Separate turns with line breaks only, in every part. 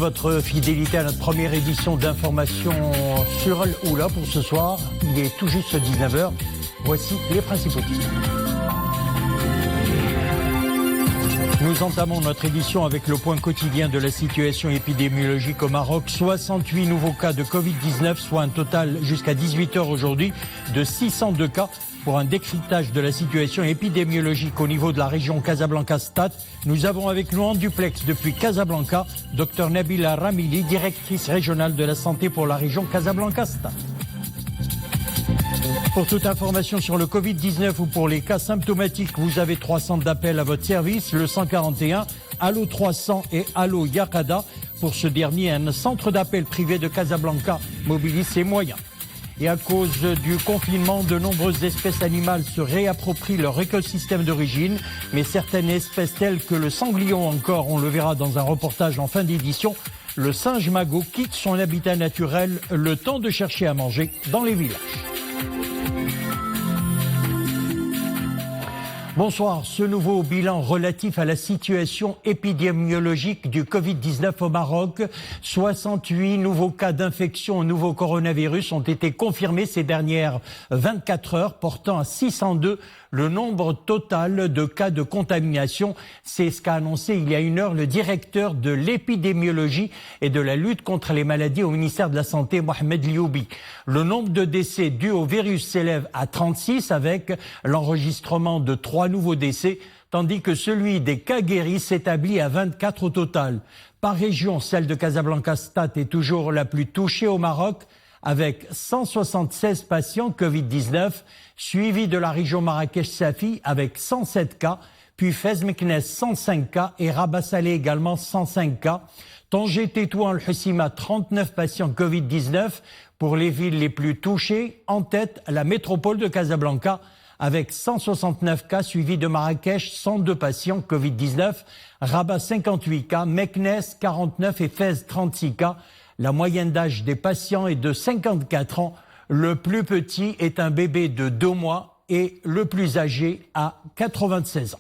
votre fidélité à notre première édition d'information sur Al-Oula pour ce soir. Il est tout juste 19h. Voici les principaux titres. Nous entamons notre édition avec le point quotidien de la situation épidémiologique au Maroc. 68 nouveaux cas de Covid-19, soit un total jusqu'à 18h aujourd'hui de 602 cas. Pour un décryptage de la situation épidémiologique au niveau de la région Casablanca-Stade, nous avons avec nous en duplex depuis Casablanca, Dr Nabila Ramili, directrice régionale de la santé pour la région Casablanca-Stade. Pour toute information sur le Covid-19 ou pour les cas symptomatiques, vous avez 3 centres d'appel à votre service, le 141, Allo 300 et Allo Yakada. Pour ce dernier, un centre d'appel privé de Casablanca mobilise ses moyens. Et à cause du confinement, de nombreuses espèces animales se réapproprient leur écosystème d'origine. Mais certaines espèces telles que le sanglion encore, on le verra dans un reportage en fin d'édition, le singe magot quitte son habitat naturel le temps de chercher à manger dans les villages. Bonsoir. Ce nouveau bilan relatif à la situation épidémiologique du Covid-19 au Maroc. 68 nouveaux cas d'infection au nouveau coronavirus ont été confirmés ces dernières 24 heures, portant à 602 le nombre total de cas de contamination. C'est ce qu'a annoncé il y a une heure le directeur de l'épidémiologie et de la lutte contre les maladies au ministère de la Santé, Mohamed Lioubi. Le nombre de décès dus au virus s'élève à 36 avec l'enregistrement de 3 nouveaux décès, tandis que celui des cas guéris s'établit à 24 au total. Par région, celle de Casablanca-Stade est toujours la plus touchée au Maroc, avec 176 patients Covid-19, suivi de la région Marrakech-Safi avec 107 cas, puis Fez-Meknès 105 cas et Rabat-Salé également 105 cas. Tanger, Tétouan, Al-Hussima 39 patients Covid-19 pour les villes les plus touchées. En tête, la métropole de Casablanca avec 169 cas, suivi de Marrakech 102 patients Covid-19, Rabat 58 cas, Meknès 49 et Fez 36 cas. La moyenne d'âge des patients est de 54 ans. Le plus petit est un bébé de 2 mois et le plus âgé a 96 ans.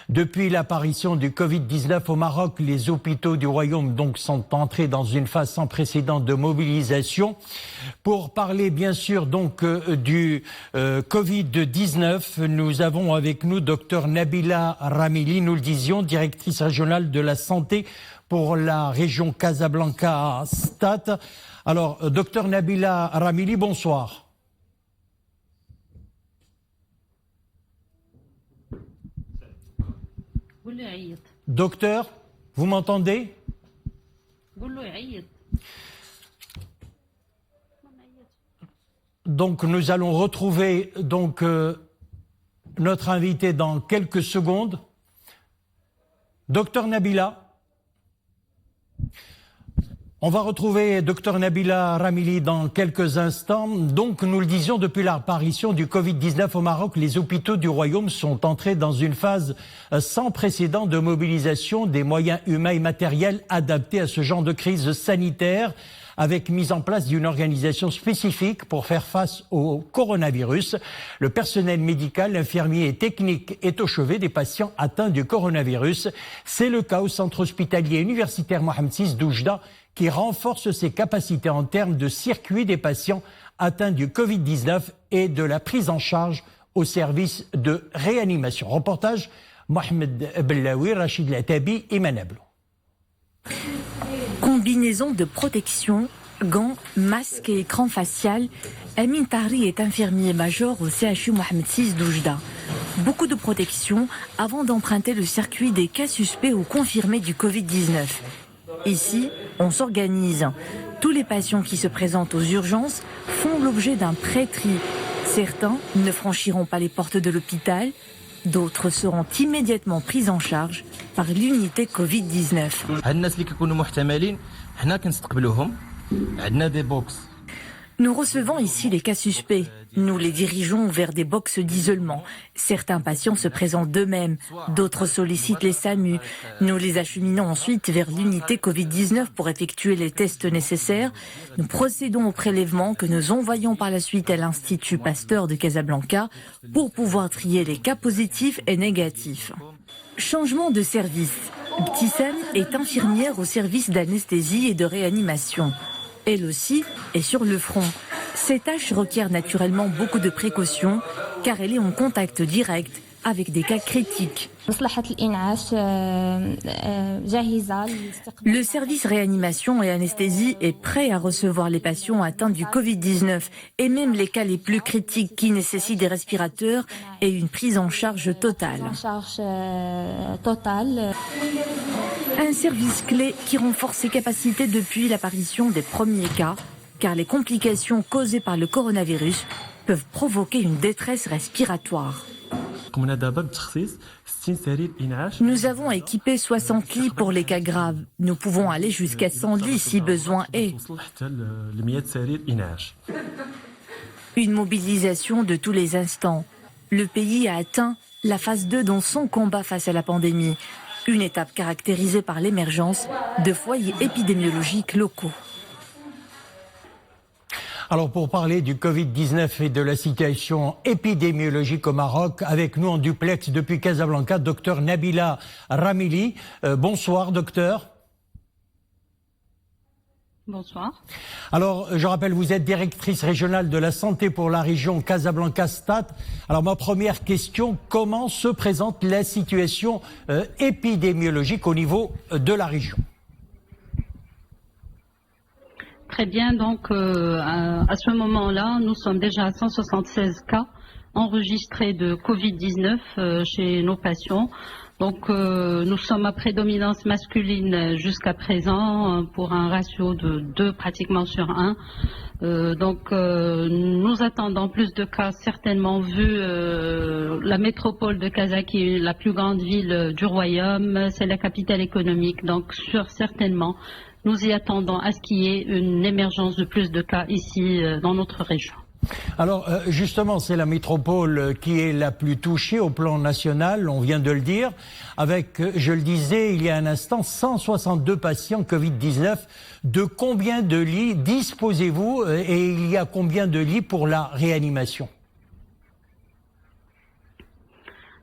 Depuis l'apparition du Covid-19 au Maroc, les hôpitaux du Royaume donc sont entrés dans une phase sans précédent de mobilisation. Pour parler bien sûr donc du Covid-19, nous avons avec nous Dr Nabila Ramili, nous le disions, directrice régionale de la santé pour la région Casablanca-Stade. Alors, Dr Nabila Ramili, bonsoir. Docteur, vous m'entendez? Donc nous allons retrouver donc notre invité dans quelques secondes. Docteur Nabila. On va retrouver Dr Nabila Ramili dans quelques instants. Donc, nous le disions, depuis l'apparition du Covid-19 au Maroc, les hôpitaux du Royaume sont entrés dans une phase sans précédent de mobilisation des moyens humains et matériels adaptés à ce genre de crise sanitaire, avec mise en place d'une organisation spécifique pour faire face au coronavirus. Le personnel médical, infirmier et technique est au chevet des patients atteints du coronavirus. C'est le cas au centre hospitalier universitaire Mohamed VI d'Oujda, qui renforce ses capacités en termes de circuit des patients atteints du Covid-19 et de la prise en charge au service de réanimation. Reportage Mohamed Bellaoui, Rachid Latabi et Manablo.
Combinaison de protection, gants, masques et écran facial, Amin Tahri est infirmier major au CHU Mohamed VI d'Oujda. Beaucoup de protection avant d'emprunter le circuit des cas suspects ou confirmés du Covid-19. Ici, on s'organise. Tous les patients qui se présentent aux urgences font l'objet d'un pré-tri. Certains ne franchiront pas les portes de l'hôpital. D'autres seront immédiatement pris en charge par l'unité Covid-19. Nous recevons ici les cas suspects. Nous les dirigeons vers des boxes d'isolement. Certains patients se présentent d'eux-mêmes, d'autres sollicitent les SAMU. Nous les acheminons ensuite vers l'unité Covid-19 pour effectuer les tests nécessaires. Nous procédons au prélèvement que nous envoyons par la suite à l'Institut Pasteur de Casablanca pour pouvoir trier les cas positifs et négatifs. Changement de service. Btissam est infirmière au service d'anesthésie et de réanimation. Elle aussi est sur le front. Ces tâches requièrent naturellement beaucoup de précautions car elle est en contact direct avec des cas critiques. Le service réanimation et anesthésie est prêt à recevoir les patients atteints du Covid-19 et même les cas les plus critiques qui nécessitent des respirateurs et une prise en charge totale. Un service clé qui renforce ses capacités depuis l'apparition des premiers cas, car les complications causées par le coronavirus peuvent provoquer une détresse respiratoire. Nous avons équipé 60 lits pour les cas graves. Nous pouvons aller jusqu'à 100 lits si besoin est. Une mobilisation de tous les instants. Le pays a atteint la phase 2 dans son combat face à la pandémie. Une étape caractérisée par l'émergence de foyers épidémiologiques locaux.
Alors pour parler du Covid-19 et de la situation épidémiologique au Maroc, avec nous en duplex depuis Casablanca, docteur Nabila Ramili. Bonsoir docteur.
Bonsoir.
Alors je rappelle, vous êtes directrice régionale de la santé pour la région Casablanca-Stade. Alors ma première question, comment se présente la situation épidémiologique au niveau de la région ?
Très bien, donc à ce moment-là, nous sommes déjà à 176 cas enregistrés de Covid-19 chez nos patients. Donc nous sommes à prédominance masculine jusqu'à présent pour un ratio de 2 pratiquement sur 1. Nous attendons plus de cas certainement vu la métropole de Casa qui est la plus grande ville du royaume, c'est la capitale économique, donc certainement nous y attendons à ce qu'il y ait une émergence de plus de cas ici dans notre région.
Alors justement, c'est la métropole qui est la plus touchée au plan national, on vient de le dire, avec, je le disais il y a un instant, 162 patients Covid-19. De combien de lits disposez-vous et il y a combien de lits pour la réanimation ?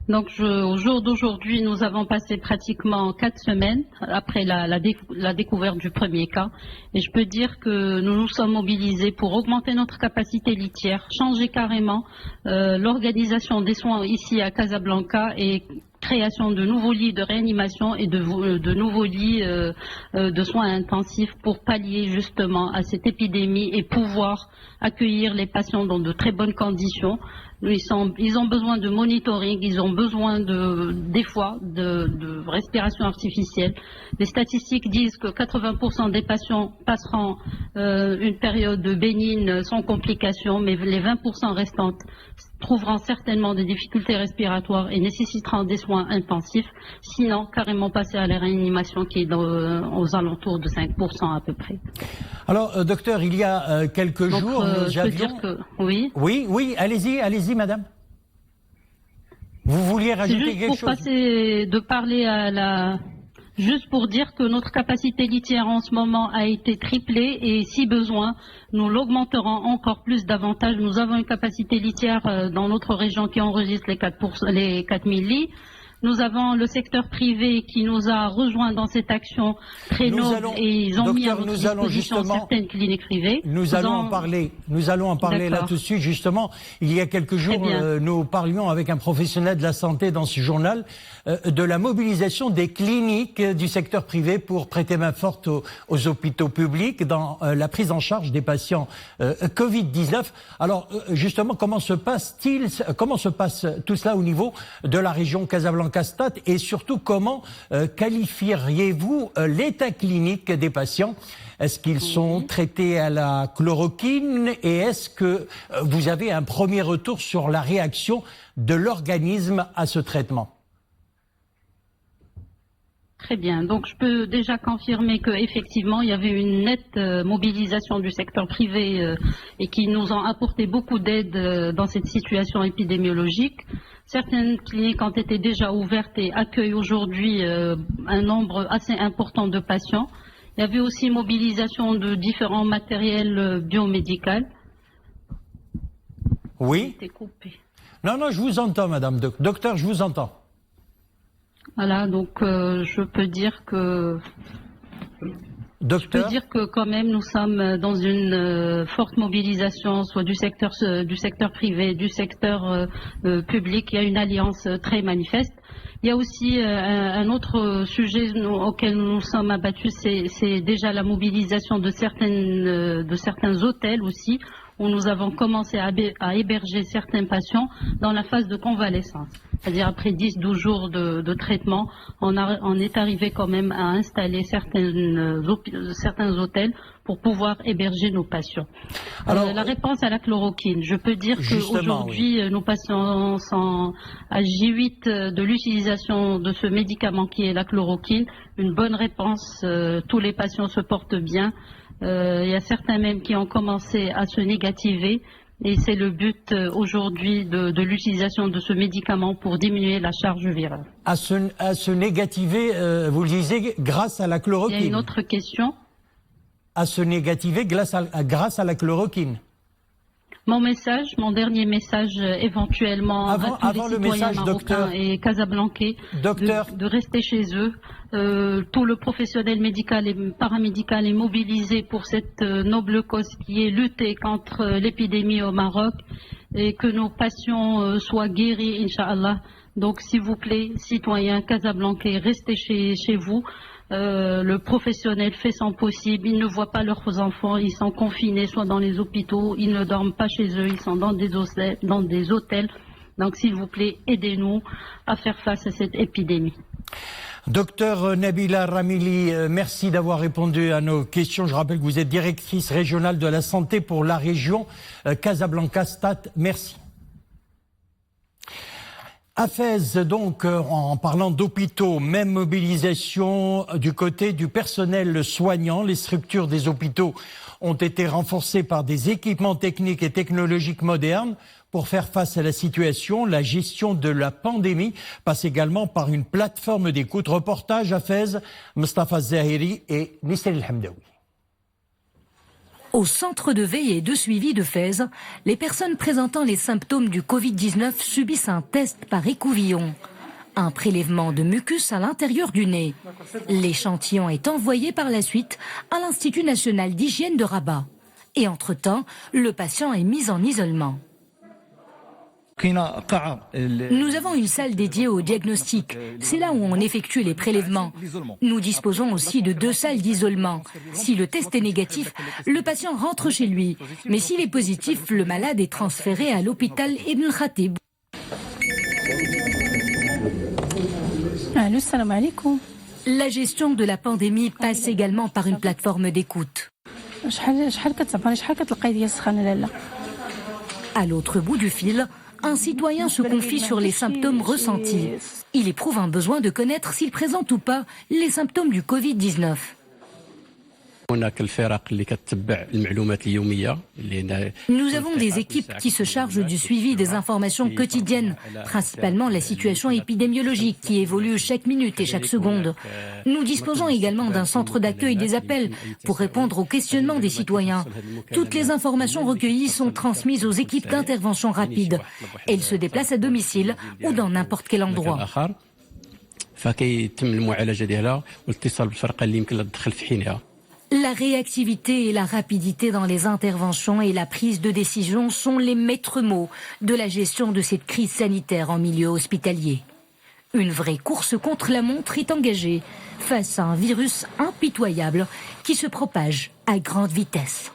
Donc au jour d'aujourd'hui, nous avons passé pratiquement 4 semaines après la découverte du premier cas. Et je peux dire que nous nous sommes mobilisés pour augmenter notre capacité litière, changer carrément l'organisation des soins ici à Casablanca et création de nouveaux lits de réanimation et de nouveaux lits de soins intensifs pour pallier justement à cette épidémie et pouvoir accueillir les patients dans de très bonnes conditions. Ils ont besoin de monitoring, ils ont besoin des fois de respiration artificielle. Les statistiques disent que 80% des patients passeront une période bénigne sans complications, mais les 20% restantes trouveront certainement des difficultés respiratoires et nécessiteront des soins intensifs, sinon carrément passer à la réanimation qui est aux alentours de 5% à peu près.
Alors docteur, il y a quelques jours, nous avions...
Oui.
Oui, allez-y madame. Vous vouliez rajouter quelque chose ? Juste
pour dire que notre capacité litière en ce moment a été triplée et si besoin, nous l'augmenterons encore plus davantage. Nous avons une capacité litière dans notre région qui enregistre les 4000 lits. Nous avons le secteur privé qui nous a rejoints dans cette action très noble et ils ont mis à notre disposition certaines cliniques privées.
Nous allons en parler là tout de suite. Justement, il y a quelques jours, nous parlions avec un professionnel de la santé dans ce journal de la mobilisation des cliniques du secteur privé pour prêter main forte aux hôpitaux publics dans la prise en charge des patients Covid-19. Alors justement, comment se passe tout cela au niveau de la région Casablanca-Stade et surtout comment qualifieriez-vous l'état clinique des patients? Est-ce qu'ils sont traités à la chloroquine et est-ce que vous avez un premier retour sur la réaction de l'organisme à ce traitement?
Très bien. Donc, je peux déjà confirmer qu'effectivement, il y avait une nette mobilisation du secteur privé et qui nous ont apporté beaucoup d'aide dans cette situation épidémiologique. Certaines cliniques ont été déjà ouvertes et accueillent aujourd'hui un nombre assez important de patients. Il y avait aussi mobilisation de différents matériels biomédicaux.
Oui. Non, je vous entends, madame. Docteur, je vous entends.
Voilà, donc je peux dire que...
Docteur.
Je peux dire que quand même nous sommes dans une forte mobilisation, soit du secteur privé, du secteur public. Il y a une alliance très manifeste. Il y a aussi un autre sujet auquel nous nous sommes abattus, c'est déjà la mobilisation de certains hôtels aussi, où nous avons commencé à héberger certains patients dans la phase de convalescence. C'est-à-dire après 10-12 jours de traitement, on est arrivé quand même à installer certains hôtels pour pouvoir héberger nos patients. Alors, la réponse à la chloroquine, je peux dire qu'aujourd'hui, nos patients sont à J8 de l'utilisation de ce médicament qui est la chloroquine. Une bonne réponse, tous les patients se portent bien. Il y a certains même qui ont commencé à se négativer. Et c'est le but aujourd'hui de l'utilisation de ce médicament pour diminuer la charge virale.
À se négativer, vous le disiez, grâce à la chloroquine.
Il y a une autre question.
À se négativer grâce à la chloroquine.
Mon dernier message éventuellement à tous les citoyens marocains et casablancais de rester chez eux. Tout le professionnel médical et paramédical est mobilisé pour cette noble cause qui est lutter contre l'épidémie au Maroc et que nos patients soient guéris, Inch'Allah. Donc s'il vous plaît, citoyens casablancais, restez chez vous. Le professionnel fait son possible, ils ne voient pas leurs enfants, ils sont confinés soit dans les hôpitaux, ils ne dorment pas chez eux, ils sont dans des hôtels. Donc s'il vous plaît, aidez-nous à faire face à cette épidémie.
Docteur Nabila Ramili, merci d'avoir répondu à nos questions. Je rappelle que vous êtes directrice régionale de la santé pour la région Casablanca-Stade. Merci. À Fès, donc, en parlant d'hôpitaux, même mobilisation du côté du personnel soignant. Les structures des hôpitaux ont été renforcées par des équipements techniques et technologiques modernes pour faire face à la situation. La gestion de la pandémie passe également par une plateforme d'écoute. Reportage à Fès, Mustafa Zahiri et Nisrine El Hamdaoui.
Au centre de veille et de suivi de Fès, les personnes présentant les symptômes du Covid-19 subissent un test par écouvillon. Un prélèvement de mucus à l'intérieur du nez. L'échantillon est envoyé par la suite à l'Institut national d'hygiène de Rabat. Et entre-temps, le patient est mis en isolement. Nous avons une salle dédiée au diagnostic. C'est là où on effectue les prélèvements. Nous disposons aussi de 2 salles d'isolement. Si le test est négatif, le patient rentre chez lui. Mais s'il est positif, le malade est transféré à l'hôpital Ibn Khatib. La gestion de la pandémie passe également par une plateforme d'écoute. À l'autre bout du fil, un citoyen se confie sur les symptômes ressentis. Il éprouve un besoin de connaître s'il présente ou pas les symptômes du Covid-19. Nous avons des équipes qui se chargent du suivi des informations quotidiennes, principalement la situation épidémiologique qui évolue chaque minute et chaque seconde. Nous disposons également d'un centre d'accueil des appels pour répondre aux questionnements des citoyens. Toutes les informations recueillies sont transmises aux équipes d'intervention rapide. Elles se déplacent à domicile ou dans n'importe quel endroit. La réactivité et la rapidité dans les interventions et la prise de décision sont les maîtres mots de la gestion de cette crise sanitaire en milieu hospitalier. Une vraie course contre la montre est engagée face à un virus impitoyable qui se propage à grande vitesse.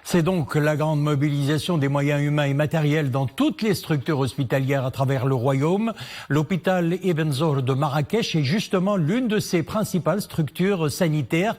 C'est donc la grande mobilisation des moyens humains et matériels dans toutes les structures hospitalières à travers le royaume. L'hôpital Ibn Zohr de Marrakech est justement l'une de ces principales structures sanitaires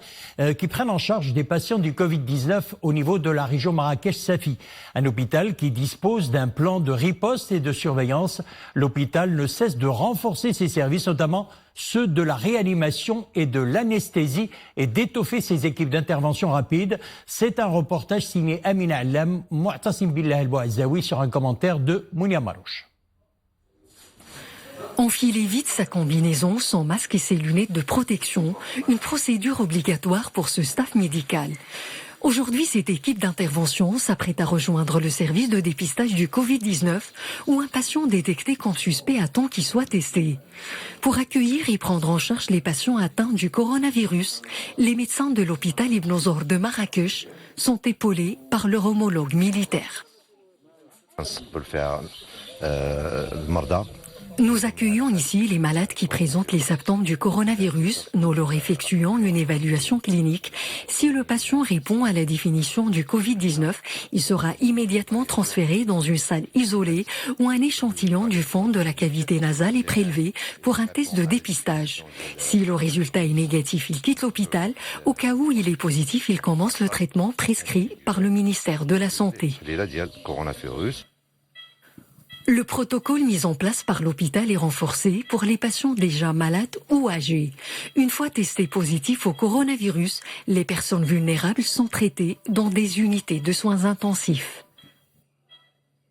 qui prennent en charge des patients du Covid-19 au niveau de la région Marrakech-Safi. Un hôpital qui dispose d'un plan de riposte et de surveillance. L'hôpital ne cesse de renforcer ses services, notamment ceux de la réanimation et de l'anesthésie, et d'étoffer ses équipes d'intervention rapide. C'est un reportage signé Amina Allam, Mu'tasim Billah El-Bouazaoui, sur un commentaire de Mounia Marouche.
Enfiler vite sa combinaison, son masque et ses lunettes de protection, une procédure obligatoire pour ce staff médical. Aujourd'hui, cette équipe d'intervention s'apprête à rejoindre le service de dépistage du Covid-19 où un patient détecté comme suspect attend qu'il soit testé. Pour accueillir et prendre en charge les patients atteints du coronavirus, les médecins de l'hôpital Ibn Zor de Marrakech sont épaulés par leur homologue militaire. Nous accueillons ici les malades qui présentent les symptômes du coronavirus. Nous leur effectuons une évaluation clinique. Si le patient répond à la définition du Covid-19, il sera immédiatement transféré dans une salle isolée où un échantillon du fond de la cavité nasale est prélevé pour un test de dépistage. Si le résultat est négatif, il quitte l'hôpital. Au cas où il est positif, il commence le traitement prescrit par le ministère de la Santé. Le protocole mis en place par l'hôpital est renforcé pour les patients déjà malades ou âgés. Une fois testés positifs au coronavirus, les personnes vulnérables sont traitées dans des unités de soins intensifs.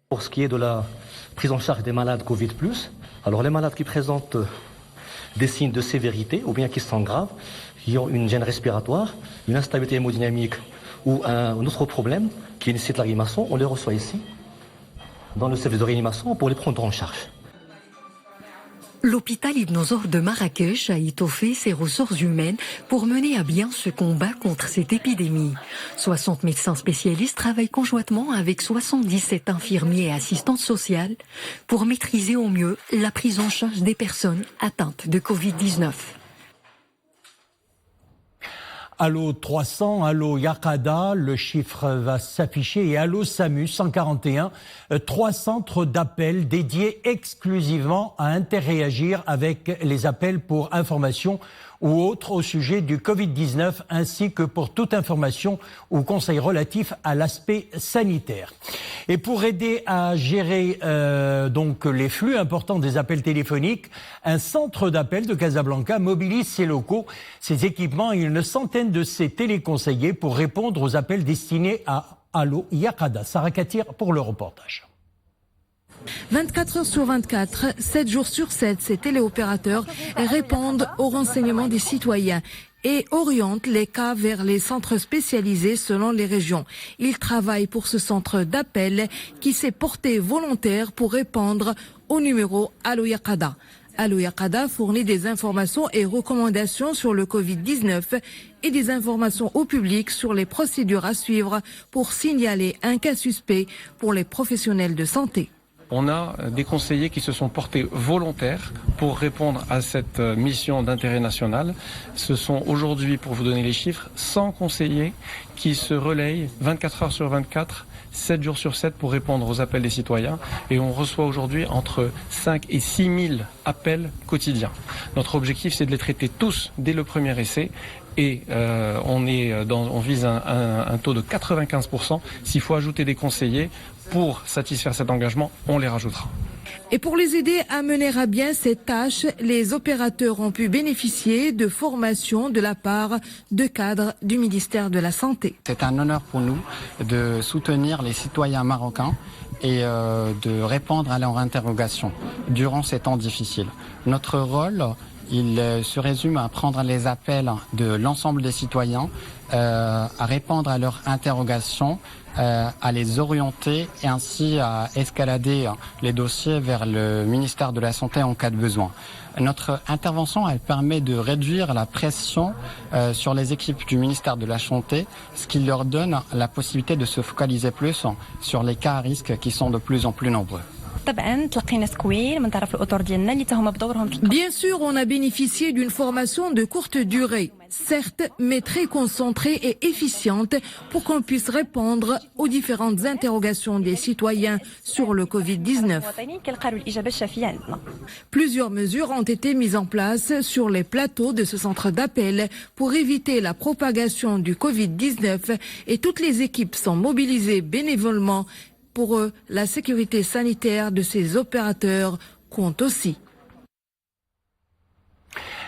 Pour ce qui est de la prise en charge des malades Covid+, alors les malades qui présentent des signes de sévérité ou bien qui sont graves, qui ont une gêne respiratoire, une instabilité hémodynamique ou un autre problème qui nécessite la réanimation, on les reçoit ici, dans le service de réanimation, pour les prendre en charge.
L'hôpital Ibn Zor de Marrakech a étoffé ses ressources humaines pour mener à bien ce combat contre cette épidémie. 60 médecins spécialistes travaillent conjointement avec 77 infirmiers et assistantes sociales pour maîtriser au mieux la prise en charge des personnes atteintes de Covid-19.
Allo 300, Allo Yaqada, le chiffre va s'afficher, et Allo SAMU 141, 3 centres d'appel dédiés exclusivement à interréagir avec les appels pour information ou autres au sujet du Covid-19, ainsi que pour toute information ou conseil relatif à l'aspect sanitaire. Et pour aider à gérer donc les flux importants des appels téléphoniques, un centre d'appel de Casablanca mobilise ses locaux, ses équipements et une centaine de ses téléconseillers pour répondre aux appels destinés à Allo Yaqada. Sarah Katir pour le reportage.
24 heures sur 24, 7 jours sur 7, ces téléopérateurs répondent aux renseignements des citoyens et orientent les cas vers les centres spécialisés selon les régions. Ils travaillent pour ce centre d'appel qui s'est porté volontaire pour répondre au numéro Allo Yaqada. Allo Yaqada fournit des informations et recommandations sur le Covid-19 et des informations au public sur les procédures à suivre pour signaler un cas suspect pour les professionnels de santé.
On a des conseillers qui se sont portés volontaires pour répondre à cette mission d'intérêt national. Ce sont aujourd'hui, pour vous donner les chiffres, 100 conseillers qui se relayent 24 heures sur 24, 7 jours sur 7 pour répondre aux appels des citoyens. Et on reçoit aujourd'hui entre 5 et 6 000 appels quotidiens. Notre objectif, c'est de les traiter tous dès le premier essai. Et on vise un taux de 95%. S'il faut ajouter des conseillers pour satisfaire cet engagement, on les rajoutera.
Et pour les aider à mener à bien cette tâche, les opérateurs ont pu bénéficier de formations de la part de cadres du ministère de la Santé.
C'est un honneur pour nous de soutenir les citoyens marocains et de répondre à leurs interrogations durant ces temps difficiles. Notre rôle, il se résume à prendre les appels de l'ensemble des citoyens, à répondre à leurs interrogations, à les orienter et ainsi à escalader les dossiers vers le ministère de la Santé en cas de besoin. Notre intervention, elle permet de réduire la pression sur les équipes du ministère de la Santé, ce qui leur donne la possibilité de se focaliser plus sur les cas à risque qui sont de plus en plus nombreux.
Bien sûr, on a bénéficié d'une formation de courte durée, certes, mais très concentrée et efficiente pour qu'on puisse répondre aux différentes interrogations des citoyens sur le Covid-19. Plusieurs mesures ont été mises en place sur les plateaux de ce centre d'appel pour éviter la propagation du Covid-19 et toutes les équipes sont mobilisées bénévolement. Pour eux, la sécurité sanitaire de ces opérateurs compte aussi.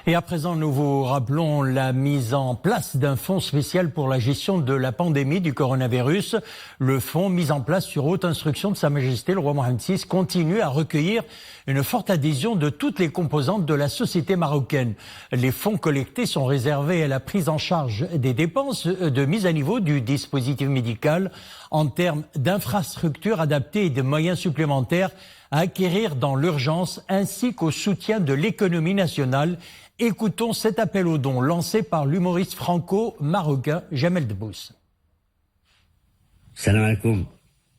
Et à présent, nous vous rappelons la mise en place d'un fonds spécial pour la gestion de la pandémie du coronavirus. Le fonds, mis en place sur haute instruction de Sa Majesté le roi Mohammed VI, continue à recueillir une forte adhésion de toutes les composantes de la société marocaine. Les fonds collectés sont réservés à la prise en charge des dépenses de mise à niveau du dispositif médical en termes d'infrastructures adaptées et de moyens supplémentaires à acquérir dans l'urgence, ainsi qu'au soutien de l'économie nationale. Écoutons cet appel aux dons lancé par l'humoriste franco-marocain Jamel Debbous.
Salam alaikum.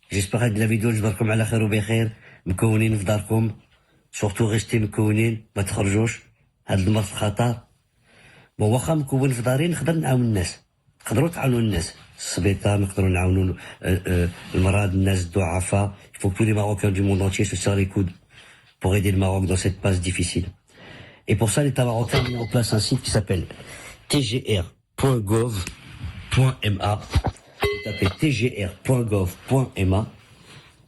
J'espère que la vidéo تجبركم على خير وبخير مكونين في داركم. Surtout restez مكونين ما تخرجوش. هاد المرض خطر. بون واخا مكون في داري نقدر نعاون الناس. نقدروا تعاونوا الناس. السبيطار نقدروا نعاونوا المرضى الناس الضعفاء. Il faut que tous les Marocains du monde entier se serrent les coudes pour aider le Maroc dans cette passe difficile. Et pour ça, l'État marocain a mis en place un site qui s'appelle tgr.gov.ma. Vous tapez tgr.gov.ma.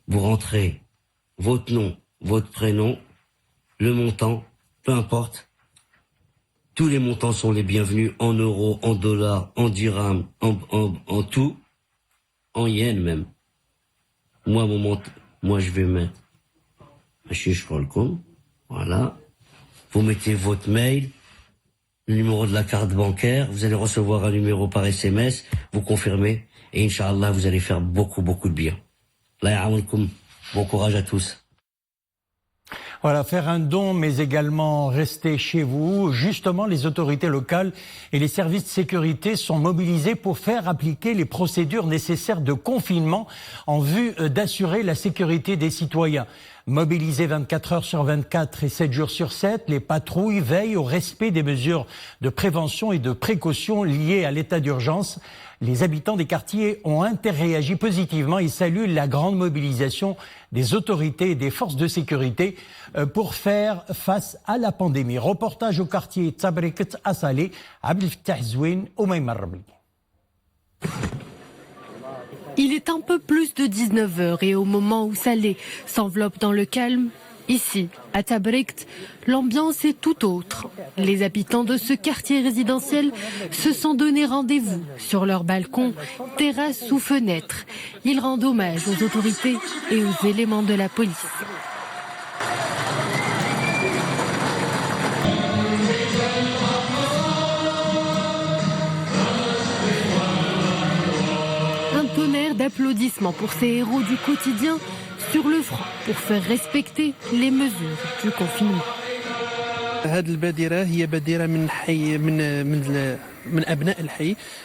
Vous rentrez votre nom, votre prénom, le montant, peu importe. Tous les montants sont les bienvenus en euros, en dollars, en dirhams, en tout, en yens même. Moi je vais mettre voilà. Vous mettez votre mail, le numéro de la carte bancaire, vous allez recevoir un numéro par SMS, vous confirmez, et Inch'Allah, vous allez faire beaucoup de bien. Allah ya'aounkoum. Bon courage à tous.
Voilà, faire un don, mais également rester chez vous. Justement, les autorités locales et les services de sécurité sont mobilisés pour faire appliquer les procédures nécessaires de confinement en vue d'assurer la sécurité des citoyens. Mobilisés 24 heures sur 24 et 7 jours sur 7, les patrouilles veillent au respect des mesures de prévention et de précaution liées à l'état d'urgence. Les habitants des quartiers ont interréagi positivement et saluent la grande mobilisation des autorités et des forces de sécurité pour faire face à la pandémie. Reportage au quartier Tabriket à Salé, Abdel Fattah Zouine, Oumaïma Rabli.
Il est un peu plus de 19h et au moment où Salé s'enveloppe dans le calme, ici, à Tabrikt, l'ambiance est tout autre. Les habitants de ce quartier résidentiel se sont donné rendez-vous sur leur balcon, terrasse ou fenêtre. Ils rendent hommage aux autorités et aux éléments de la police. D'applaudissements pour ces héros du quotidien sur le front pour faire respecter les mesures du confinement.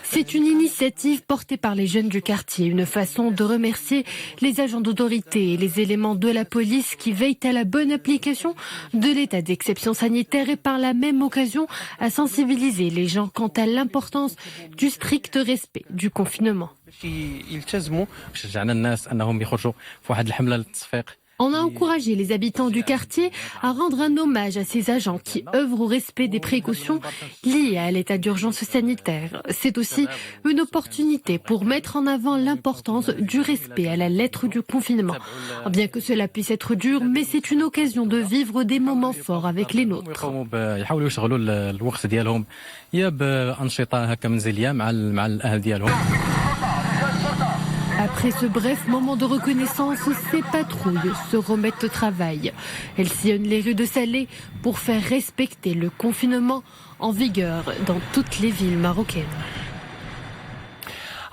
C'est une initiative portée par les jeunes du quartier, une façon de remercier les agents d'autorité et les éléments de la police qui veillent à la bonne application de l'état d'exception sanitaire et par la même occasion à sensibiliser les gens quant à l'importance du strict respect du confinement. On a encouragé les habitants du quartier à rendre un hommage à ces agents qui œuvrent au respect des précautions liées à l'état d'urgence sanitaire. C'est aussi une opportunité pour mettre en avant l'importance du respect à la lettre du confinement. Bien que cela puisse être dur, mais c'est une occasion de vivre des moments forts avec les nôtres. Après ce bref moment de reconnaissance, ces patrouilles se remettent au travail. Elles sillonnent les rues de Salé pour faire respecter le confinement en vigueur dans toutes les villes marocaines.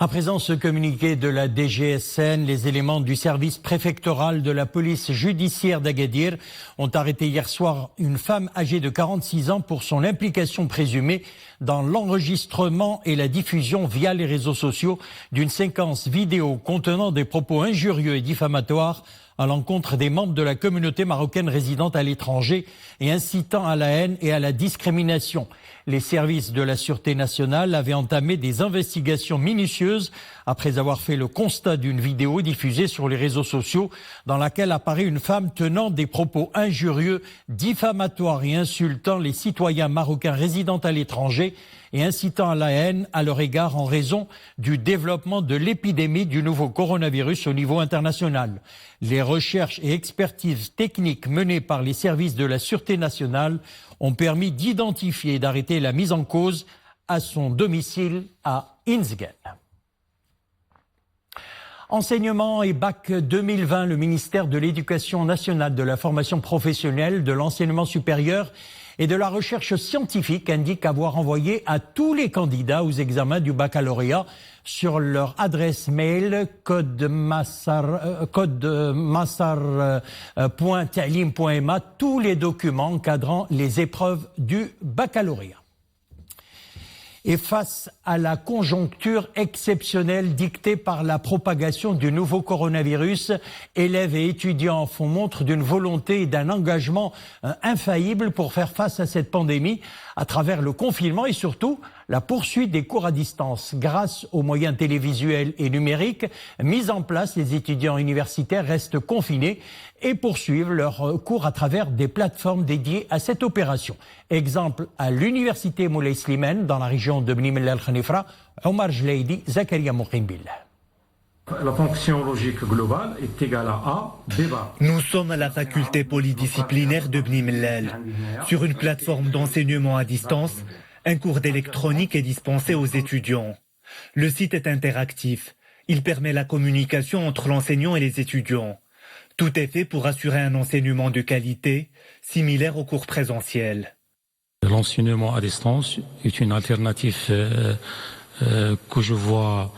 À présent, ce communiqué de la DGSN, les éléments du service préfectoral de la police judiciaire d'Agadir ont arrêté hier soir une femme âgée de 46 ans pour son implication présumée dans l'enregistrement et la diffusion via les réseaux sociaux d'une séquence vidéo contenant des propos injurieux et diffamatoires à l'encontre des membres de la communauté marocaine résidant à l'étranger et incitant à la haine et à la discrimination. Les services de la Sûreté nationale avaient entamé des investigations minutieuses après avoir fait le constat d'une vidéo diffusée sur les réseaux sociaux dans laquelle apparaît une femme tenant des propos injurieux, diffamatoires et insultant les citoyens marocains résidant à l'étranger et incitant à la haine à leur égard en raison du développement de l'épidémie du nouveau coronavirus au niveau international. Les recherches et expertises techniques menées par les services de la Sûreté nationale ont permis d'identifier et d'arrêter la mise en cause à son domicile à Inzgen. Enseignement et bac 2020, le ministère de l'Éducation nationale, de la formation professionnelle, de l'enseignement supérieur et de la recherche scientifique indique avoir envoyé à tous les candidats aux examens du baccalauréat sur leur adresse mail codemassar.talim.ma tous les documents encadrant les épreuves du baccalauréat. Et face à la conjoncture exceptionnelle dictée par la propagation du nouveau coronavirus, élèves et étudiants font montre d'une volonté et d'un engagement infaillible pour faire face à cette pandémie à travers le confinement et surtout la poursuite des cours à distance. Grâce aux moyens télévisuels et numériques mis en place, les étudiants universitaires restent confinés et poursuivent leurs cours à travers des plateformes dédiées à cette opération. Exemple à l'université Moulay Slimane dans la région de Bni Mellal Khanifra, Omar Jleidi, Zakaria Moukhimbil.
La fonction logique globale est égale à A, B bar.
Nous sommes à la faculté polydisciplinaire de Bni Mellal. Sur une plateforme d'enseignement à distance, un cours d'électronique est dispensé aux étudiants. Le site est interactif. Il permet la communication entre l'enseignant et les étudiants. Tout est fait pour assurer un enseignement de qualité, similaire aux cours présentiels.
L'enseignement à distance est une alternative que je vois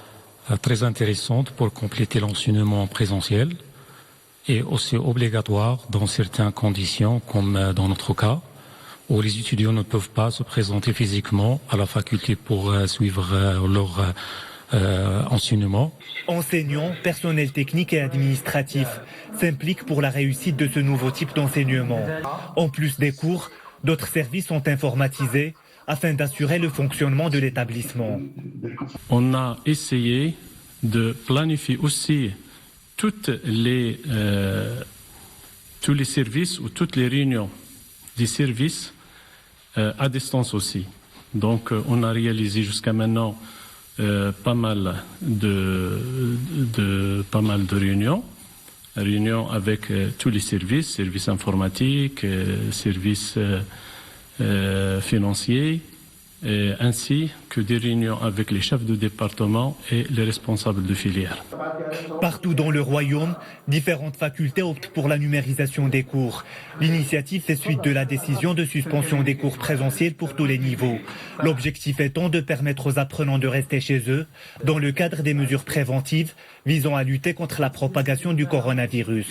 très intéressante pour compléter l'enseignement présentiel et aussi obligatoire dans certaines conditions, comme dans notre cas, où les étudiants ne peuvent pas se présenter physiquement à la faculté pour suivre leur enseignement.
Enseignants, personnel technique et administratif s'impliquent pour la réussite de ce nouveau type d'enseignement. En plus des cours, d'autres services sont informatisés afin d'assurer le fonctionnement de l'établissement.
On a essayé de planifier aussi tous les services ou toutes les réunions des services à distance aussi. Donc on a réalisé jusqu'à maintenant pas mal de réunions avec tous les services informatiques, services financiers, ainsi que des réunions avec les chefs de département et les responsables de filière.
Partout dans le royaume, différentes facultés optent pour la numérisation des cours. L'initiative fait suite de la décision de suspension des cours présentiels pour tous les niveaux. L'objectif étant de permettre aux apprenants de rester chez eux dans le cadre des mesures préventives visant à lutter contre la propagation du coronavirus.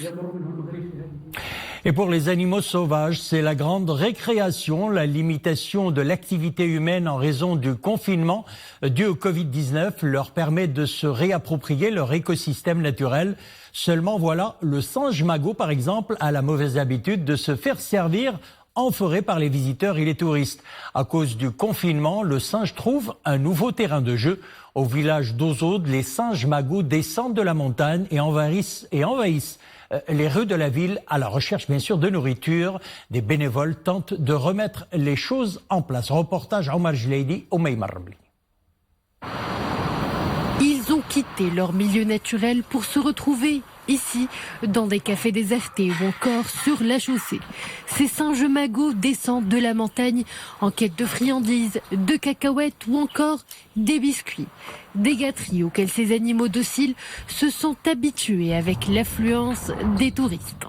Et pour les animaux sauvages, c'est la grande récréation, la limitation de l'activité humaine en raison du confinement dû au Covid-19 leur permet de se réapproprier leur écosystème naturel. Seulement voilà, le singe magot par exemple a la mauvaise habitude de se faire servir en forêt par les visiteurs et les touristes. À cause du confinement, le singe trouve un nouveau terrain de jeu. Au village d'Ozode, les singes magots descendent de la montagne et envahissent les rues de la ville à la recherche bien sûr de nourriture. Des bénévoles tentent de remettre les choses en place. Reportage Omar Jleidi, Omeïma Rabli.
Ils ont quitté leur milieu naturel pour se retrouver ici, dans des cafés désertés ou encore sur la chaussée. Ces singes magots descendent de la montagne en quête de friandises, de cacahuètes ou encore des biscuits. Des gâteries auxquelles ces animaux dociles se sont habitués avec l'affluence des touristes.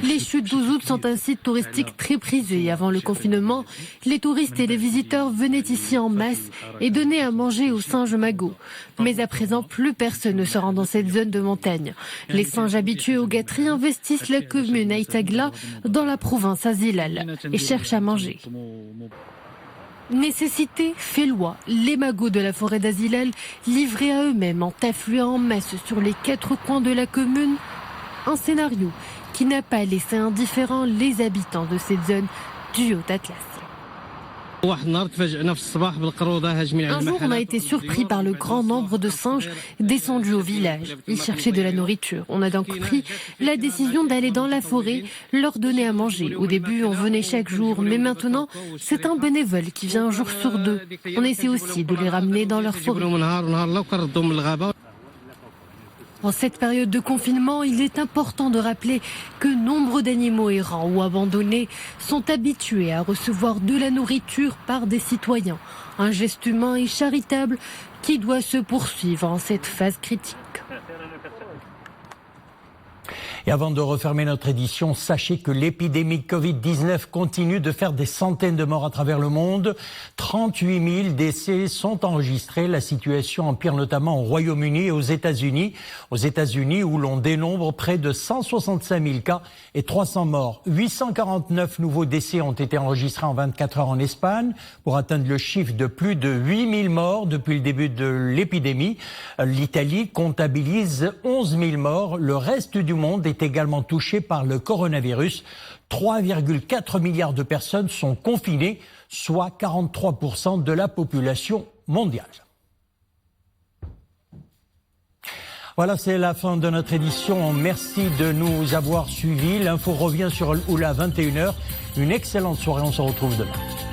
Les chutes d'Ouzoud sont un site touristique très prisé. Avant le confinement, les touristes et les visiteurs venaient ici en masse et donnaient à manger aux singes magots. Mais à présent, plus personne ne se rend dans cette zone de montagne. Les singes habitués aux gâteries investissent la commune Aïtagla dans la province Azilal et cherchent à manger. Nécessité fait loi. Les magots de la forêt d'Azilal, livrés à eux-mêmes, ont afflué en masse sur les 4 coins de la commune. Un scénario qui n'a pas laissé indifférents les habitants de cette zone du Haut-Atlas. Un jour, on a été surpris par le grand nombre de singes descendus au village. Ils cherchaient de la nourriture. On a donc pris la décision d'aller dans la forêt, leur donner à manger. Au début, on venait chaque jour, mais maintenant, c'est un bénévole qui vient un jour sur 2. On essaie aussi de les ramener dans leur forêt. En cette période de confinement, il est important de rappeler que nombre d'animaux errants ou abandonnés sont habitués à recevoir de la nourriture par des citoyens. Un geste humain et charitable qui doit se poursuivre en cette phase critique.
Et avant de refermer notre édition, sachez que l'épidémie Covid-19 continue de faire des centaines de morts à travers le monde. 38 000 décès sont enregistrés. La situation empire notamment au Royaume-Uni et aux États-Unis. Aux États-Unis où l'on dénombre près de 165 000 cas et 300 morts. 849 nouveaux décès ont été enregistrés en 24 heures en Espagne pour atteindre le chiffre de plus de 8 000 morts depuis le début de l'épidémie. L'Italie comptabilise 11 000 morts. Le reste du monde est également touché par le coronavirus. 3,4 milliards de personnes sont confinées, soit 43% de la population mondiale. Voilà, c'est la fin de notre édition. Merci de nous avoir suivis. L'info revient sur Oula à 21h. Une excellente soirée, on se retrouve demain.